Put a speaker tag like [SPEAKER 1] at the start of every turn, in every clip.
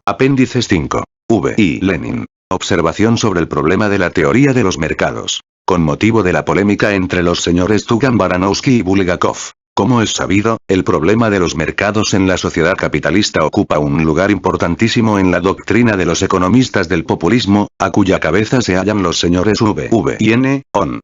[SPEAKER 1] Apéndices 5. V. y Lenin. Observación sobre el problema de la teoría de los mercados. Con motivo de la polémica entre los señores Tugan, Baranovsky y Bulgakov. Como es sabido, el problema de los mercados en la sociedad capitalista ocupa un lugar importantísimo en la doctrina de los economistas del populismo, a cuya cabeza se hallan los señores V. y N. On.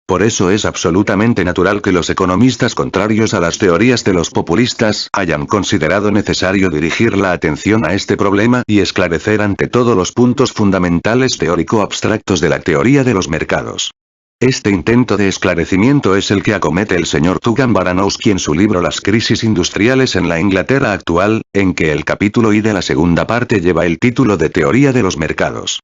[SPEAKER 1] Por eso es absolutamente natural que los economistas contrarios a las teorías de los populistas hayan considerado necesario dirigir la atención a este problema y esclarecer ante todo los puntos fundamentales teórico-abstractos de la teoría de los mercados. Este intento de esclarecimiento es el que acomete el señor Tugan Baranovsky en su libro Las crisis industriales en la Inglaterra actual, en que el capítulo I de la segunda parte lleva el título de Teoría de los mercados.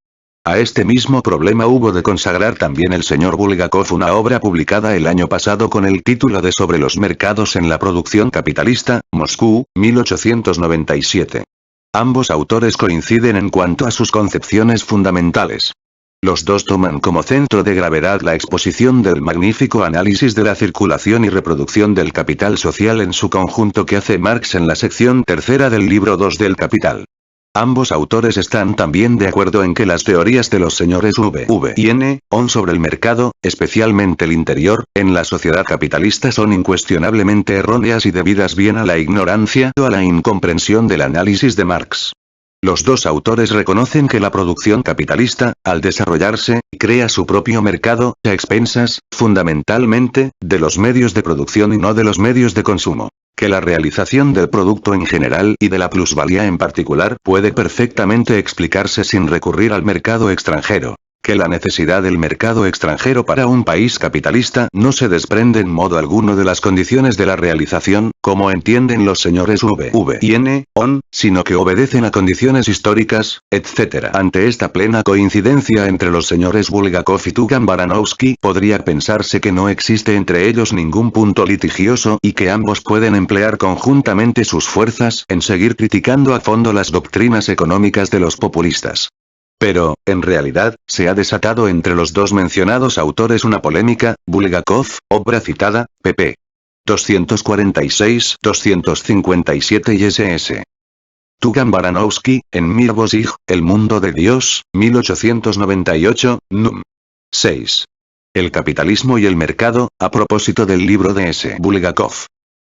[SPEAKER 1] A este mismo problema hubo de consagrar también el señor Bulgakov una obra publicada el año pasado con el título de Sobre los mercados en la producción capitalista, Moscú, 1897. Ambos autores coinciden en cuanto a sus concepciones fundamentales. Los dos toman como centro de gravedad la exposición del magnífico análisis de la circulación y reproducción del capital social en su conjunto que hace Marx en la sección tercera del libro 2 del Capital. Ambos autores están también de acuerdo en que las teorías de los señores V. y N. On sobre el mercado, especialmente el interior, en la sociedad capitalista son incuestionablemente erróneas y debidas bien a la ignorancia o a la incomprensión del análisis de Marx. Los dos autores reconocen que la producción capitalista, al desarrollarse, crea su propio mercado, a expensas, fundamentalmente, de los medios de producción y no de los medios de consumo. Que la realización del producto en general y de la plusvalía en particular puede perfectamente explicarse sin recurrir al mercado extranjero. Que la necesidad del mercado extranjero para un país capitalista no se desprende en modo alguno de las condiciones de la realización, como entienden los señores V. y N. On, sino que obedecen a condiciones históricas, etc. Ante esta plena coincidencia entre los señores Bulgakov y Tugan Baranovsky, podría pensarse que no existe entre ellos ningún punto litigioso y que ambos pueden emplear conjuntamente sus fuerzas en seguir criticando a fondo las doctrinas económicas de los populistas. Pero, en realidad, se ha desatado entre los dos mencionados autores una polémica. Bulgakov, obra citada, pp. 246, 257 y ss. Tugan Baranovsky, en Mir Bozig, El mundo de Dios, 1898, núm. 6. El capitalismo y el mercado, a propósito del libro de S. Bulgakov.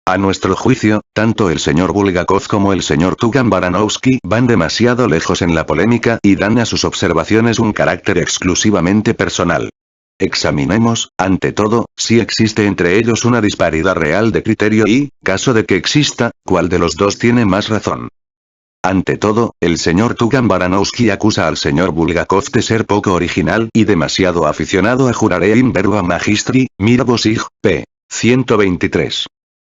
[SPEAKER 1] A nuestro juicio, tanto el señor Bulgakov como el señor Tugan Baranovsky van demasiado lejos en la polémica y dan a sus observaciones un carácter exclusivamente personal. Examinemos, ante todo, si existe entre ellos una disparidad real de criterio y, caso de que exista, cuál de los dos tiene más razón. Ante todo, el señor Tugan Baranovsky acusa al señor Bulgakov de ser poco original y demasiado aficionado a jurare in verba magistri, Mir Bozig, p. 123.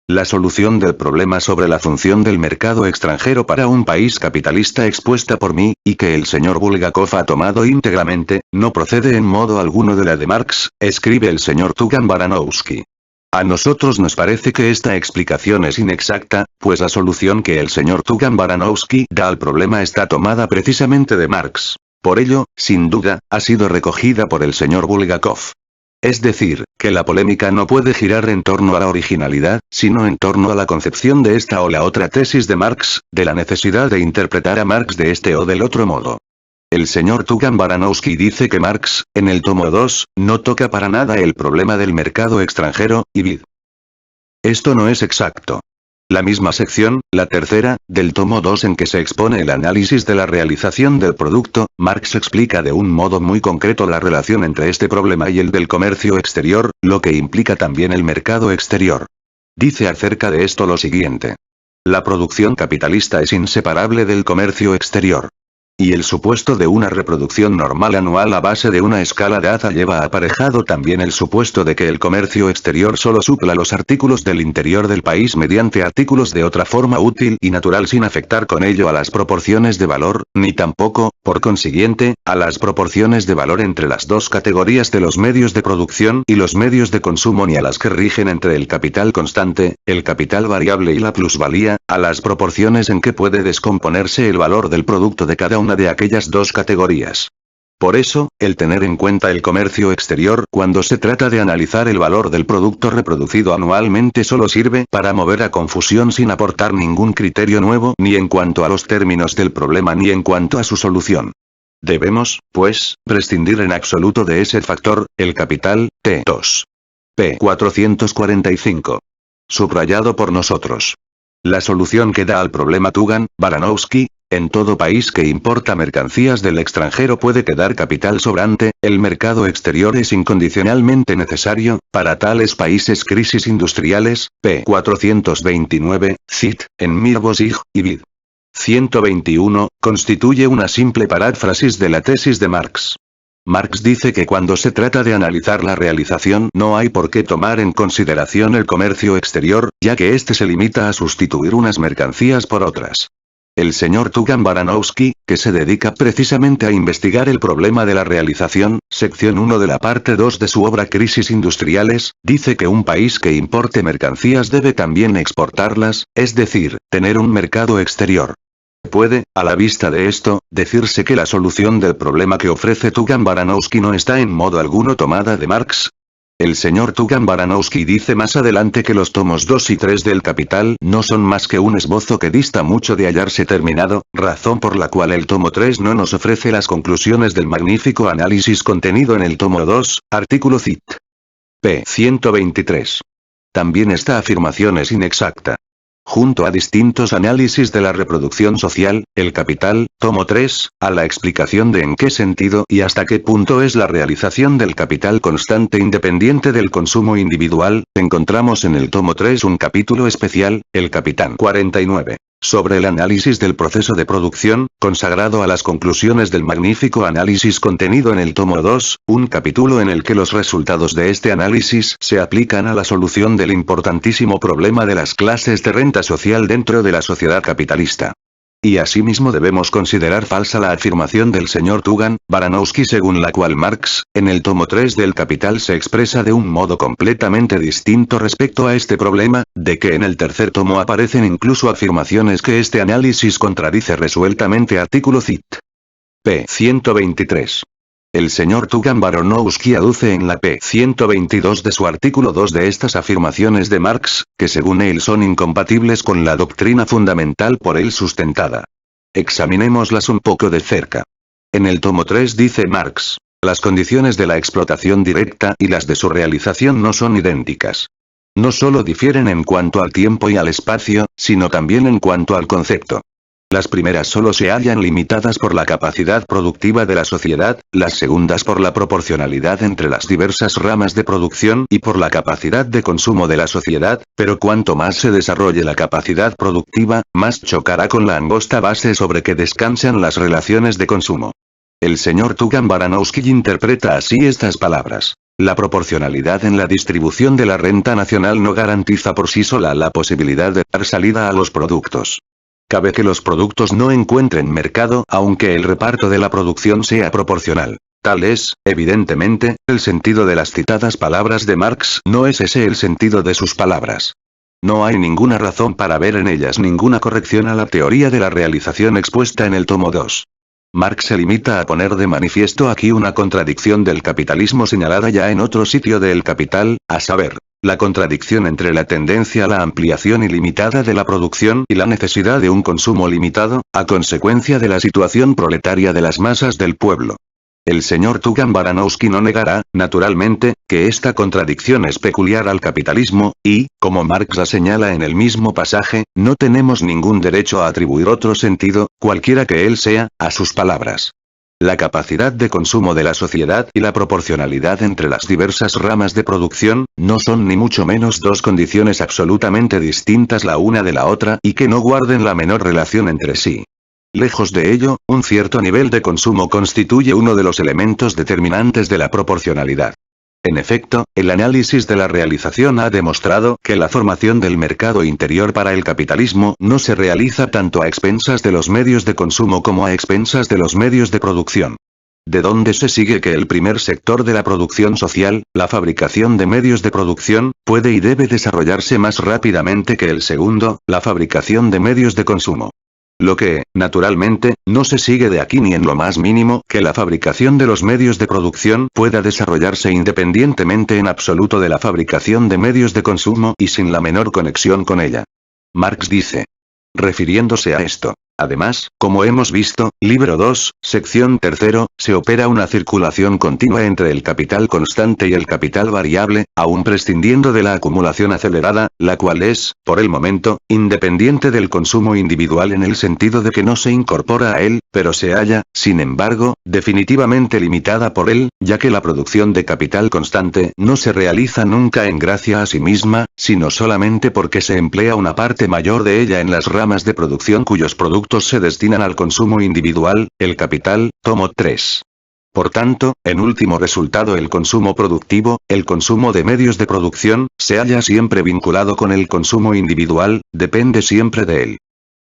[SPEAKER 1] La solución del problema sobre la función del mercado extranjero para un país capitalista expuesta por mí, y que el señor Bulgakov ha tomado íntegramente, no procede en modo alguno de la de Marx, escribe el señor Tugan Baranovsky. A nosotros nos parece que esta explicación es inexacta, pues la solución que el señor Tugan Baranovsky da al problema está tomada precisamente de Marx. Por ello, sin duda, ha sido recogida por el señor Bulgakov. Es decir, que la polémica no puede girar en torno a la originalidad, sino en torno a la concepción de esta o la otra tesis de Marx, de la necesidad de interpretar a Marx de este o del otro modo. El señor Tugan Baranovsky dice que Marx, en el tomo 2, no toca para nada el problema del mercado extranjero, y vid. Esto no es exacto. La misma sección, la tercera, del tomo 2 en que se expone el análisis de la realización del producto, Marx explica de un modo muy concreto la relación entre este problema y el del comercio exterior, lo que implica también el mercado exterior. Dice acerca de esto lo siguiente. La producción capitalista es inseparable del comercio exterior. Y el supuesto de una reproducción normal anual a base de una escala de Haza lleva aparejado también el supuesto de que el comercio exterior solo supla los artículos del interior del país mediante artículos de otra forma útil y natural sin afectar con ello a las proporciones de valor, ni tampoco, por consiguiente, a las proporciones de valor entre las dos categorías de los medios de producción y los medios de consumo ni a las que rigen entre el capital constante, el capital variable y la plusvalía, a las proporciones en que puede descomponerse el valor del producto de cada una de aquellas dos categorías. Por eso, el tener en cuenta el comercio exterior cuando se trata de analizar el valor del producto reproducido anualmente solo sirve para mover a confusión sin aportar ningún criterio nuevo ni en cuanto a los términos del problema ni en cuanto a su solución. Debemos, pues, prescindir en absoluto de ese factor, el capital, T2. P. 445. Subrayado por nosotros. La solución que da al problema Tugan-Baranovsky, en todo país que importa mercancías del extranjero puede quedar capital sobrante, el mercado exterior es incondicionalmente necesario, para tales países crisis industriales, p. 429, cit. En Mirvosig, y vid. 121, constituye una simple paráfrasis de la tesis de Marx. Marx dice que cuando se trata de analizar la realización no hay por qué tomar en consideración el comercio exterior, ya que éste se limita a sustituir unas mercancías por otras. El señor Tugan-Baranovsky, que se dedica precisamente a investigar el problema de la realización, sección 1 de la parte 2 de su obra Crisis Industriales, dice que un país que importe mercancías debe también exportarlas, es decir, tener un mercado exterior. Puede, a la vista de esto, decirse que la solución del problema que ofrece Tugan-Baranovsky no está en modo alguno tomada de Marx. El señor Tugan-Baranovsky dice más adelante que los tomos 2 y 3 del Capital no son más que un esbozo que dista mucho de hallarse terminado, razón por la cual el tomo 3 no nos ofrece las conclusiones del magnífico análisis contenido en el tomo 2, artículo cit. p. 123. También esta afirmación es inexacta. Junto a distintos análisis de la reproducción social, el Capital, tomo 3, a la explicación de en qué sentido y hasta qué punto es la realización del capital constante independiente del consumo individual, encontramos en el tomo 3 un capítulo especial, el Capitán 49, sobre el análisis del proceso de producción, consagrado a las conclusiones del magnífico análisis contenido en el tomo 2, un capítulo en el que los resultados de este análisis se aplican a la solución del importantísimo problema de las clases de renta social dentro de la sociedad capitalista. Y asimismo debemos considerar falsa la afirmación del señor Tugan-Baranovsky según la cual Marx, en el tomo 3 del Capital se expresa de un modo completamente distinto respecto a este problema, de que en el tercer tomo aparecen incluso afirmaciones que este análisis contradice resueltamente artículo cit. p. 123. El señor Tugan-Baranovsky aduce en la p. 122 de su artículo 2 de estas afirmaciones de Marx, que según él son incompatibles con la doctrina fundamental por él sustentada. Examinémoslas un poco de cerca. En el tomo 3 dice Marx, las condiciones de la explotación directa y las de su realización no son idénticas. No solo difieren en cuanto al tiempo y al espacio, sino también en cuanto al concepto. Las primeras solo se hallan limitadas por la capacidad productiva de la sociedad, las segundas por la proporcionalidad entre las diversas ramas de producción y por la capacidad de consumo de la sociedad, pero cuanto más se desarrolle la capacidad productiva, más chocará con la angosta base sobre que descansan las relaciones de consumo. El señor Tugan-Baranovsky interpreta así estas palabras. La proporcionalidad en la distribución de la renta nacional no garantiza por sí sola la posibilidad de dar salida a los productos. Cabe que los productos no encuentren mercado aunque el reparto de la producción sea proporcional. Tal es, evidentemente, el sentido de las citadas palabras de Marx. No es ese el sentido de sus palabras. No hay ninguna razón para ver en ellas ninguna corrección a la teoría de la realización expuesta en el tomo 2. Marx se limita a poner de manifiesto aquí una contradicción del capitalismo señalada ya en otro sitio de El Capital, a saber, la contradicción entre la tendencia a la ampliación ilimitada de la producción y la necesidad de un consumo limitado, a consecuencia de la situación proletaria de las masas del pueblo. El señor Tugan-Baranovsky no negará, naturalmente, que esta contradicción es peculiar al capitalismo, y, como Marx la señala en el mismo pasaje, no tenemos ningún derecho a atribuir otro sentido, cualquiera que él sea, a sus palabras. La capacidad de consumo de la sociedad y la proporcionalidad entre las diversas ramas de producción, no son ni mucho menos dos condiciones absolutamente distintas la una de la otra y que no guarden la menor relación entre sí. Lejos de ello, un cierto nivel de consumo constituye uno de los elementos determinantes de la proporcionalidad. En efecto, el análisis de la realización ha demostrado que la formación del mercado interior para el capitalismo no se realiza tanto a expensas de los medios de consumo como a expensas de los medios de producción. De donde se sigue que el primer sector de la producción social, la fabricación de medios de producción, puede y debe desarrollarse más rápidamente que el segundo, la fabricación de medios de consumo. Lo que, naturalmente, no se sigue de aquí ni en lo más mínimo que la fabricación de los medios de producción pueda desarrollarse independientemente en absoluto de la fabricación de medios de consumo y sin la menor conexión con ella. Marx dice. Refiriéndose a esto. Además, como hemos visto, libro 2, sección 3, se opera una circulación continua entre el capital constante y el capital variable, aún prescindiendo de la acumulación acelerada, la cual es, por el momento, independiente del consumo individual en el sentido de que no se incorpora a él, pero se halla, sin embargo, definitivamente limitada por él, ya que la producción de capital constante no se realiza nunca en gracia a sí misma, sino solamente porque se emplea una parte mayor de ella en las ramas de producción cuyos productos se destinan al consumo individual, el capital, tomo 3. Por tanto, en último resultado el consumo productivo, el consumo de medios de producción, se halla siempre vinculado con el consumo individual, depende siempre de él.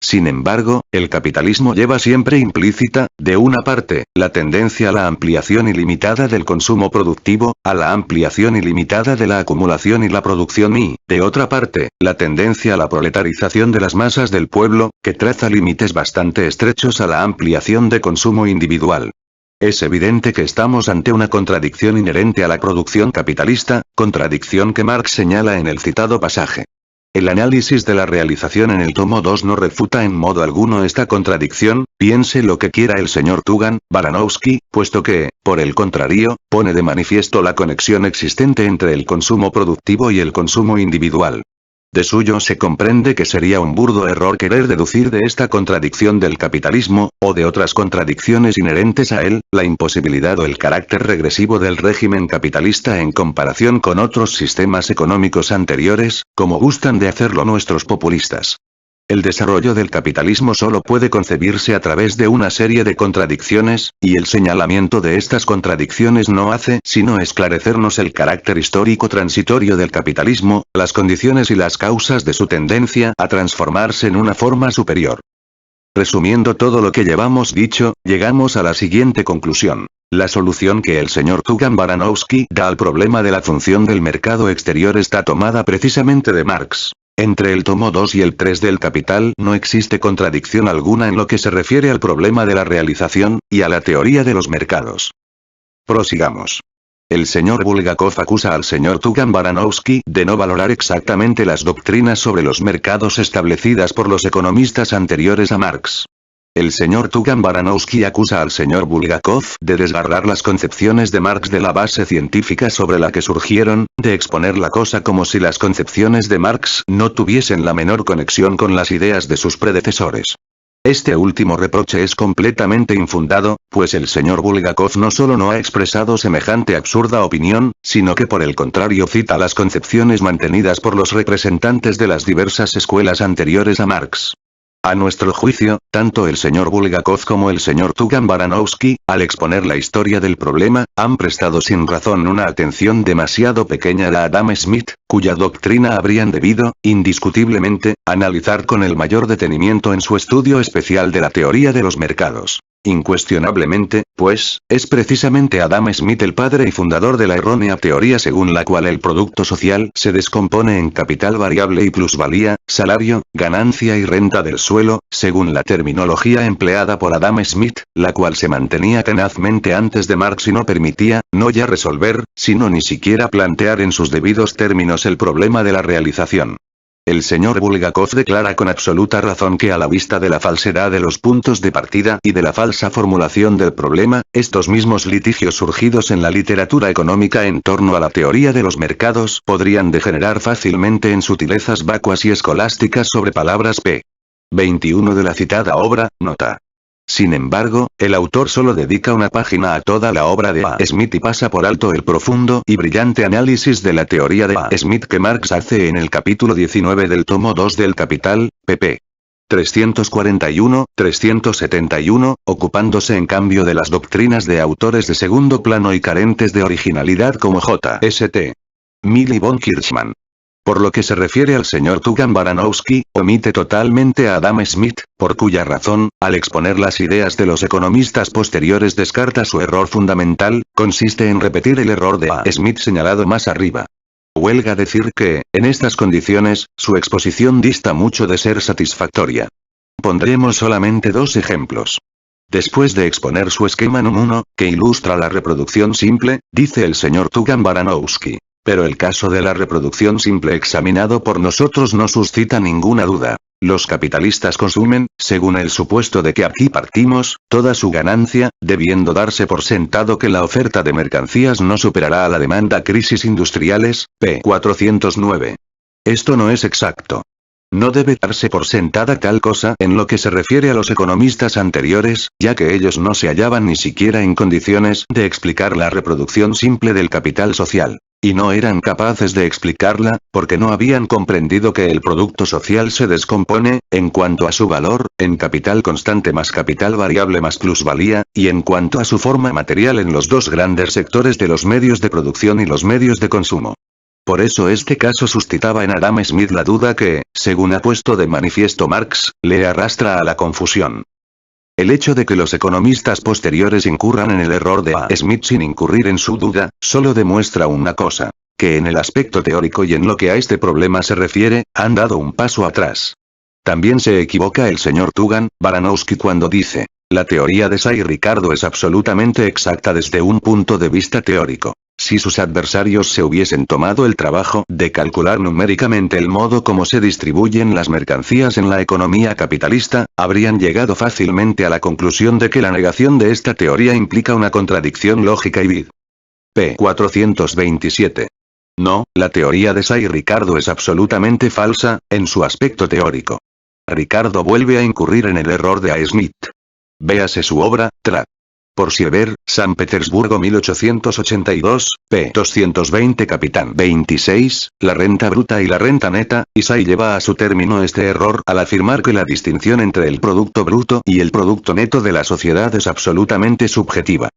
[SPEAKER 1] Sin embargo, el capitalismo lleva siempre implícita, de una parte, la tendencia a la ampliación ilimitada del consumo productivo, a la ampliación ilimitada de la acumulación y la producción y, de otra parte, la tendencia a la proletarización de las masas del pueblo, que traza límites bastante estrechos a la ampliación de consumo individual. Es evidente que estamos ante una contradicción inherente a la producción capitalista, contradicción que Marx señala en el citado pasaje. El análisis de la realización en el tomo 2 no refuta en modo alguno esta contradicción, piense lo que quiera el señor Tugan, Baranowski, puesto que, por el contrario, pone de manifiesto la conexión existente entre el consumo productivo y el consumo individual. De suyo se comprende que sería un burdo error querer deducir de esta contradicción del capitalismo, o de otras contradicciones inherentes a él, la imposibilidad o el carácter regresivo del régimen capitalista en comparación con otros sistemas económicos anteriores, como gustan de hacerlo nuestros populistas. El desarrollo del capitalismo solo puede concebirse a través de una serie de contradicciones, y el señalamiento de estas contradicciones no hace sino esclarecernos el carácter histórico transitorio del capitalismo, las condiciones y las causas de su tendencia a transformarse en una forma superior. Resumiendo todo lo que llevamos dicho, llegamos a la siguiente conclusión. La solución que el señor Tugan Baranowski da al problema de la función del mercado exterior está tomada precisamente de Marx. Entre el tomo 2 y el 3 del Capital no existe contradicción alguna en lo que se refiere al problema de la realización, y a la teoría de los mercados. Prosigamos. El señor Bulgakov acusa al señor Tugan Baranowski de no valorar exactamente las doctrinas sobre los mercados establecidas por los economistas anteriores a Marx. El señor Tugan Baranowski acusa al señor Bulgakov de desgarrar las concepciones de Marx de la base científica sobre la que surgieron, de exponer la cosa como si las concepciones de Marx no tuviesen la menor conexión con las ideas de sus predecesores. Este último reproche es completamente infundado, pues el señor Bulgakov no solo no ha expresado semejante absurda opinión, sino que por el contrario cita las concepciones mantenidas por los representantes de las diversas escuelas anteriores a Marx. A nuestro juicio, tanto el señor Bulgakov como el señor Tugan Baranowski, al exponer la historia del problema, han prestado sin razón una atención demasiado pequeña a Adam Smith, cuya doctrina habrían debido, indiscutiblemente, analizar con el mayor detenimiento en su estudio especial de la teoría de los mercados. Incuestionablemente, pues, es precisamente Adam Smith el padre y fundador de la errónea teoría según la cual el producto social se descompone en capital variable y plusvalía, salario, ganancia y renta del suelo, según la terminología empleada por Adam Smith, la cual se mantenía tenazmente antes de Marx y no permitía, no ya resolver, sino ni siquiera plantear en sus debidos términos el problema de la realización. El señor Bulgakov declara con absoluta razón que a la vista de la falsedad de los puntos de partida y de la falsa formulación del problema, estos mismos litigios surgidos en la literatura económica en torno a la teoría de los mercados podrían degenerar fácilmente en sutilezas vacuas y escolásticas sobre palabras p. 21 de la citada obra, nota. Sin embargo, el autor solo dedica una página a toda la obra de A. Smith y pasa por alto el profundo y brillante análisis de la teoría de A. Smith que Marx hace en el capítulo 19 del tomo 2 del Capital, pp. 341-371, ocupándose en cambio de las doctrinas de autores de segundo plano y carentes de originalidad como J.St. Mill y von Kirchmann. Por lo que se refiere al señor Tugan Baranowski, omite totalmente a Adam Smith, por cuya razón, al exponer las ideas de los economistas posteriores descarta su error fundamental, consiste en repetir el error de A. Smith señalado más arriba. Huelga decir que, en estas condiciones, su exposición dista mucho de ser satisfactoria. Pondremos solamente dos ejemplos. Después de exponer su esquema NUM 1, que ilustra la reproducción simple, dice el señor Tugan Baranowski. Pero el caso de la reproducción simple examinado por nosotros no suscita ninguna duda. Los capitalistas consumen, según el supuesto de que aquí partimos, toda su ganancia, debiendo darse por sentado que la oferta de mercancías no superará a la demanda. Crisis industriales, p. 409. Esto no es exacto. No debe darse por sentada tal cosa en lo que se refiere a los economistas anteriores, ya que ellos no se hallaban ni siquiera en condiciones de explicar la reproducción simple del capital social. Y no eran capaces de explicarla, porque no habían comprendido que el producto social se descompone, en cuanto a su valor, en capital constante más capital variable más plusvalía, y en cuanto a su forma material en los dos grandes sectores de los medios de producción y los medios de consumo. Por eso este caso suscitaba en Adam Smith la duda que, según ha puesto de manifiesto Marx, le arrastra a la confusión. El hecho de que los economistas posteriores incurran en el error de A. Smith sin incurrir en su duda, solo demuestra una cosa, que en el aspecto teórico y en lo que a este problema se refiere, han dado un paso atrás. También se equivoca el señor Tugan Baranowski cuando dice, la teoría de Say Ricardo es absolutamente exacta desde un punto de vista teórico. Si sus adversarios se hubiesen tomado el trabajo de calcular numéricamente el modo como se distribuyen las mercancías en la economía capitalista, habrían llegado fácilmente a la conclusión de que la negación de esta teoría implica una contradicción lógica y vid. p. 427. No, la teoría de Say Ricardo es absolutamente falsa, en su aspecto teórico. Ricardo vuelve a incurrir en el error de A. Smith. Véase su obra, Trad. Por Siever, San Petersburgo 1882, p. 220 Capitán 26, la renta bruta y la renta neta, y Say lleva a su término este error al afirmar que la distinción entre el producto bruto y el producto neto de la sociedad es absolutamente subjetiva.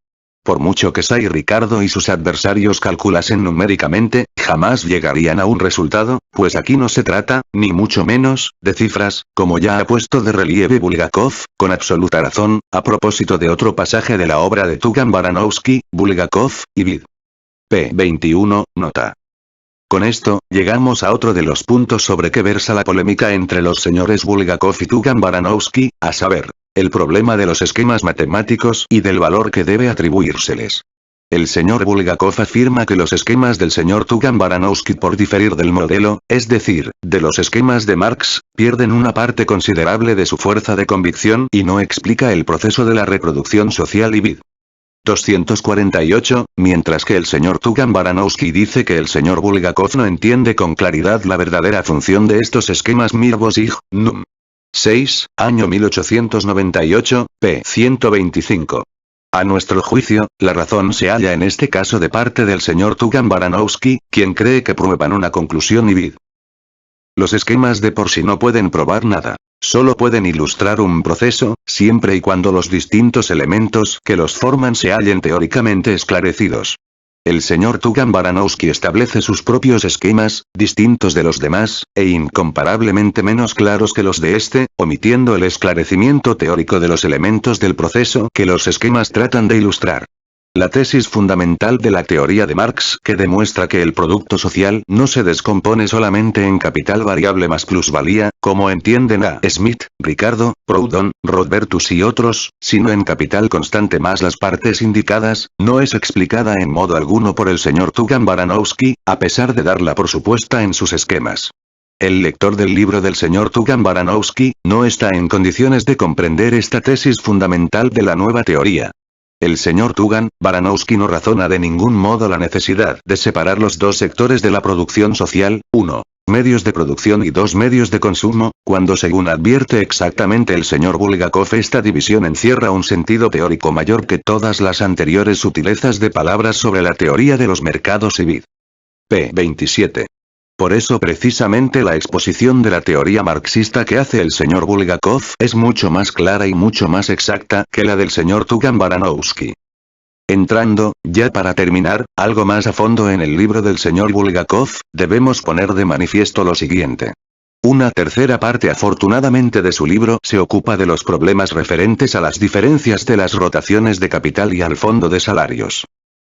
[SPEAKER 1] Por mucho que Say Ricardo y sus adversarios calculasen numéricamente, jamás llegarían a un resultado, pues aquí no se trata, ni mucho menos, de cifras, como ya ha puesto de relieve Bulgakov, con absoluta razón, a propósito de otro pasaje de la obra de Tugan Baranowski, Bulgakov, y vid. p. 21, nota. Con esto, llegamos a otro de los puntos sobre que versa la polémica entre los señores Bulgakov y Tugan Baranowski, a saber, el problema de los esquemas matemáticos y del valor que debe atribuírseles. El señor Bulgakov afirma que los esquemas del señor Tugan Baranowski por diferir del modelo, es decir, de los esquemas de Marx, pierden una parte considerable de su fuerza de convicción y no explica el proceso de la reproducción social y vid. 248, mientras que el señor Tugan Baranowski dice que el señor Bulgakov no entiende con claridad la verdadera función de estos esquemas Mirvosig, Num. 6, año 1898, p. 125. A nuestro juicio, la razón se halla en este caso de parte del señor Tugan Baranowski, quien cree que prueban una conclusión y vid. Los esquemas de por sí no pueden probar nada. Solo pueden ilustrar un proceso, siempre y cuando los distintos elementos que los forman se hallen teóricamente esclarecidos. El señor Tugan Baranowski establece sus propios esquemas, distintos de los demás, e incomparablemente menos claros que los de este, omitiendo el esclarecimiento teórico de los elementos del proceso que los esquemas tratan de ilustrar. La tesis fundamental de la teoría de Marx que demuestra que el producto social no se descompone solamente en capital variable más plusvalía, como entienden A. Smith, Ricardo, Proudhon, Rodbertus y otros, sino en capital constante más las partes indicadas, no es explicada en modo alguno por el señor Tugan Baranowski, a pesar de darla por supuesta en sus esquemas. El lector del libro del señor Tugan Baranowski no está en condiciones de comprender esta tesis fundamental de la nueva teoría. El señor Tugan Baranowski no razona de ningún modo la necesidad de separar los dos sectores de la producción social, 1. Medios de producción y 2 medios de consumo, cuando según advierte exactamente el señor Bulgakov esta división encierra un sentido teórico mayor que todas las anteriores sutilezas de palabras sobre la teoría de los mercados y vid. p. 27. Por eso precisamente la exposición de la teoría marxista que hace el señor Bulgakov es mucho más clara y mucho más exacta que la del señor Tugan Baranowski. Entrando, ya para terminar, algo más a fondo en el libro del señor Bulgakov, debemos poner de manifiesto lo siguiente. Una tercera parte afortunadamente de su libro se ocupa de los problemas referentes a las diferencias de las rotaciones de capital y al fondo de salarios.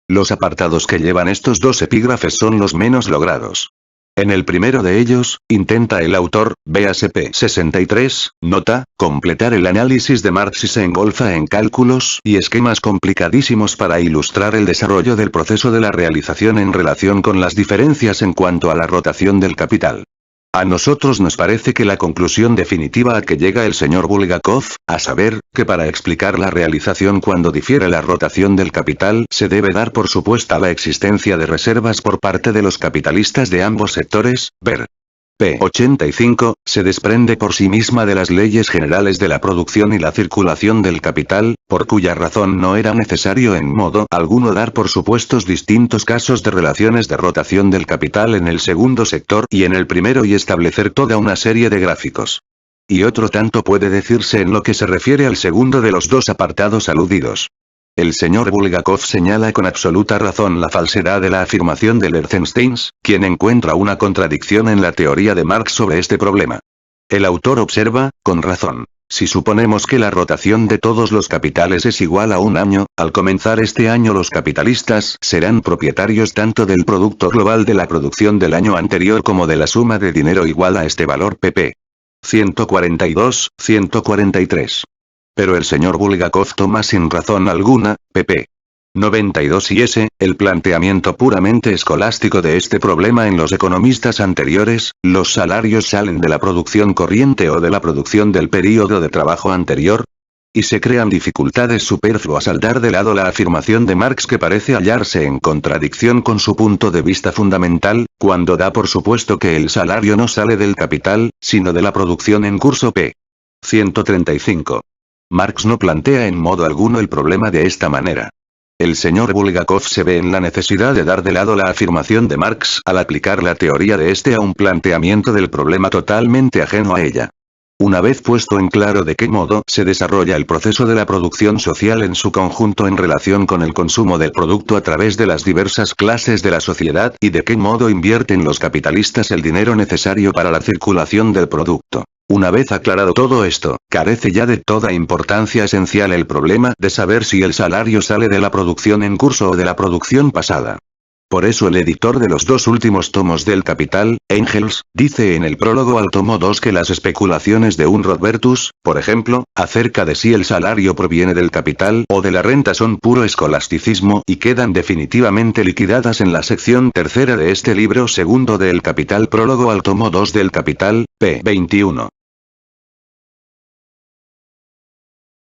[SPEAKER 1] Los apartados que llevan estos dos epígrafes son los menos logrados. En el primero de ellos, intenta el autor, véase 63, nota, completar el análisis de Marx y se engolfa en cálculos y esquemas complicadísimos para ilustrar el desarrollo del proceso de la realización en relación con las diferencias en cuanto a la rotación del capital. A nosotros nos parece que la conclusión definitiva a que llega el señor Bulgakov, a saber, que para explicar la realización cuando difiere la rotación del capital se debe dar por supuesta la existencia de reservas por parte de los capitalistas de ambos sectores, ver p. 85, se desprende por sí misma de las leyes generales de la producción y la circulación del capital, por cuya razón no era necesario en modo alguno dar por supuestos distintos casos de relaciones de rotación del capital en el segundo sector y en el primero y establecer toda una serie de gráficos. Y otro tanto puede decirse en lo que se refiere al segundo de los dos apartados aludidos. El señor Bulgakov señala con absoluta razón la falsedad de la afirmación de Lerchensteins, quien encuentra una contradicción en la teoría de Marx sobre este problema. El autor observa, con razón, si suponemos que la rotación de todos los capitales es igual a un año, al comenzar este año los capitalistas serán propietarios tanto del producto global de la producción del año anterior como de la suma de dinero igual a este valor pp. 142, 143. Pero el señor Bulgakov toma sin razón alguna, pp. 92 y s, el planteamiento puramente escolástico de este problema en los economistas anteriores, los salarios salen de la producción corriente o de la producción del período de trabajo anterior, y se crean dificultades superfluas al dar de lado la afirmación de Marx que parece hallarse en contradicción con su punto de vista fundamental, cuando da por supuesto que el salario no sale del capital, sino de la producción en curso p. 135. Marx no plantea en modo alguno el problema de esta manera. El señor Bulgakov se ve en la necesidad de dar de lado la afirmación de Marx al aplicar la teoría de este a un planteamiento del problema totalmente ajeno a ella. Una vez puesto en claro de qué modo se desarrolla el proceso de la producción social en su conjunto en relación con el consumo del producto a través de las diversas clases de la sociedad y de qué modo invierten los capitalistas el dinero necesario para la circulación del producto. Una vez aclarado todo esto, carece ya de toda importancia esencial el problema de saber si el salario sale de la producción en curso o de la producción pasada. Por eso el editor de los dos últimos tomos del Capital, Engels, dice en el prólogo al tomo 2 que las especulaciones de un Rodbertus, por ejemplo, acerca de si el salario proviene del capital o de la renta son puro escolasticismo y quedan definitivamente liquidadas en la sección tercera de este libro segundo del Capital prólogo al tomo 2 del Capital, p. 21.